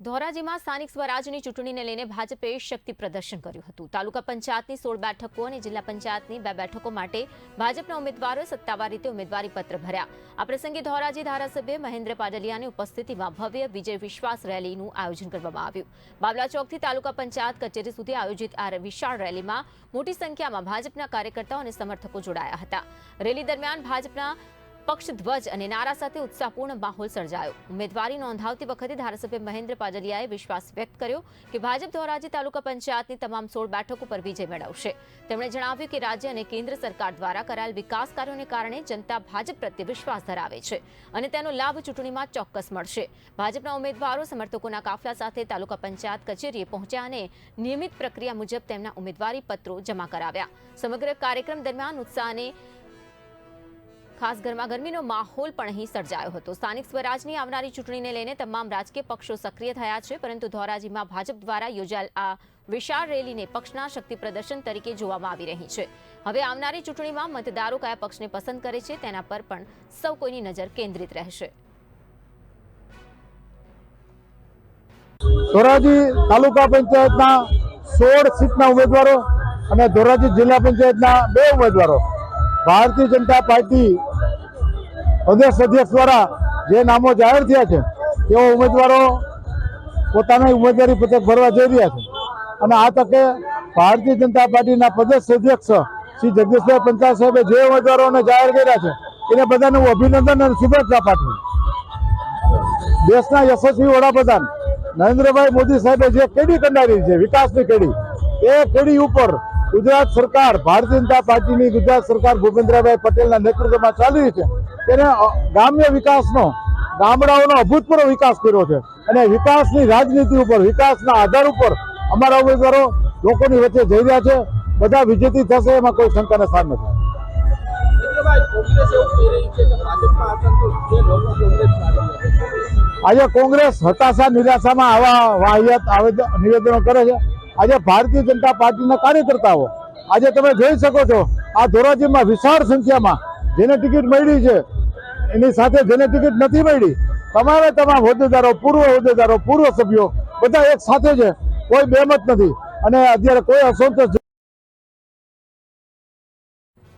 ધોરાજીમાં સ્થાનિક સ્વરાજની ચૂંટણીને લઈને ભાજપે શક્તિ પ્રદર્શન કર્યું હતું। તાલુકા પંચાયતની 16 બેઠકો અને જિલ્લા પંચાયતની 2 બેઠકો માટે ભાજપના ઉમેદવારોએ સત્તાવાર રીતે ઉમેદવારી પત્ર ભર્યા। આ પ્રસંગે ધોરાજી ધારાસભ્ય મહેન્દ્ર પાડલિયાની ઉપસ્થિતિમાં ભવ્ય વિજય વિશ્વાસ રેલીનું આયોજન કરવામાં આવ્યું। બાબલા ચોકથી તાલુકા પંચાયત કચેરી સુધી આયોજિત આ વિશાળ રેલીમાં મોટી સંખ્યામાં ભાજપના કાર્યકર્તાઓ અને સમર્થકો જોડાયા હતા। રેલી દરમિયાન ભાજપના પક્ષ ધ્વજ અને નારા સાથે ઉત્સાહપૂર્ણ માહોલ સર્જાયો। ઉમેદવારી નોંધાવતી વખતે ધારાસભ્ય મહેન્દ્ર પાડલિયાએ વિશ્વાસ વ્યક્ત કર્યો કે ભાજપ ધોરાજી તાલુકા પંચાયતની તમામ 16 બેઠકો પર વિજય મેળવશે। તેમણે જણાવ્યું કે રાજ્ય અને કેન્દ્ર સરકાર દ્વારા કરાયેલ વિકાસ કાર્યોને કારણે જનતા ભાજપ પ્રત્યે વિશ્વાસ ધરાવે છે અને તેનો લાભ ચૂંટણીમાં ચોક્કસ મળશે। ભાજપના ઉમેદવારો સમર્થકોના કાફલા સાથે તાલુકા પંચાયત કચેરીએ પહોંચ્યા અને નિયમિત પ્રક્રિયા મુજબ તેમના ઉમેદવારી પત્રો જમા કરાવ્યા। સમગ્ર કાર્યક્રમ દરમિયાન ઉત્સાહ અને ખાસ ગરમાગરમીનો માહોલ પણ અહીં સર્જાયો હતો। સ્થાનિક સ્વરાજની આવનારી ચૂંટણીને લઈને તમામ રાજકીય પક્ષો સક્રિય થયા છે, પરંતુ ધોરાજીમાં ભાજપ દ્વારા યોજાયેલ આ વિશાળ રેલીને પક્ષના શક્તિ પ્રદર્શન તરીકે જોવામાં આવી રહી છે। હવે આવનારી ચૂંટણીમાં મતદારો કયા પક્ષને પસંદ કરે છે તેના પર પણ સૌ કોઈની નજર કેન્દ્રિત રહેશે। ધોરાજી તાલુકા પંચાયતના 16 સીટના ઉમેદવારો અને ધોરાજી જિલ્લા પંચાયતના 2 ઉમેદવારો ભારતીય જનતા પાર્ટી પ્રદેશ અધ્યક્ષ દ્વારા જે નામો જાહેર થયા છે તેઓ ઉમેદવારો પોતાના ઉમેદવારી પત્ર ભરવા જઈ રહ્યા છે અને આ તકે ભારતીય જનતા પાર્ટીના પ્રદેશ અધ્યક્ષ શ્રી જગદીશભાઈ પંચાલ સાહેબે જે ઉમેદવારોને જાહેર કર્યા છે એને બધાને હું અભિનંદન અને શુભેચ્છા પાઠવું। દેશના યશસ્વી વડાપ્રધાન નરેન્દ્રભાઈ મોદી સાહેબે જે કેડી કંડારી છે વિકાસની કેડી, એ કેડી ઉપર ગુજરાત સરકાર ભારતીય જનતા પાર્ટીની ગુજરાત સરકાર ભૂપેન્દ્રભાઈ પટેલના નેતૃત્વમાં ચાલી રહી છે। તેને ગ્રામ્ય વિકાસનો, ગામડાઓનો અભૂતપૂર્વ વિકાસ કર્યો છે અને વિકાસની રાજનીતિ ઉપર, વિકાસના આધાર ઉપર અમારા ઉમેદવારો લોકોની વચ્ચે જઈ રહ્યા છે। બધા વિજેતી થશે એમાં કોઈ શંકાને સ્થાન નથી। આજે કોંગ્રેસ હતાશા નિરાશામાં આવા વાહિયાત નિવેદનો કરે છે। આજે ભારતીય જનતા પાર્ટીના કાર્યકર્તાઓ આજે તમે જોઈ શકો છો આ ધોરાજીમાં વિશાળ સંખ્યામાં જેને ટિકિટ મળી છે એની સાથે જેને ટિકિટ નથી મળી તમામ હોદ્દેદારો, પૂર્વ હોદ્દેદારો, પૂર્વ સભ્યો બધા એક સાથે છે, કોઈ બેમત નથી અને અત્યારે કોઈ અસંતોષ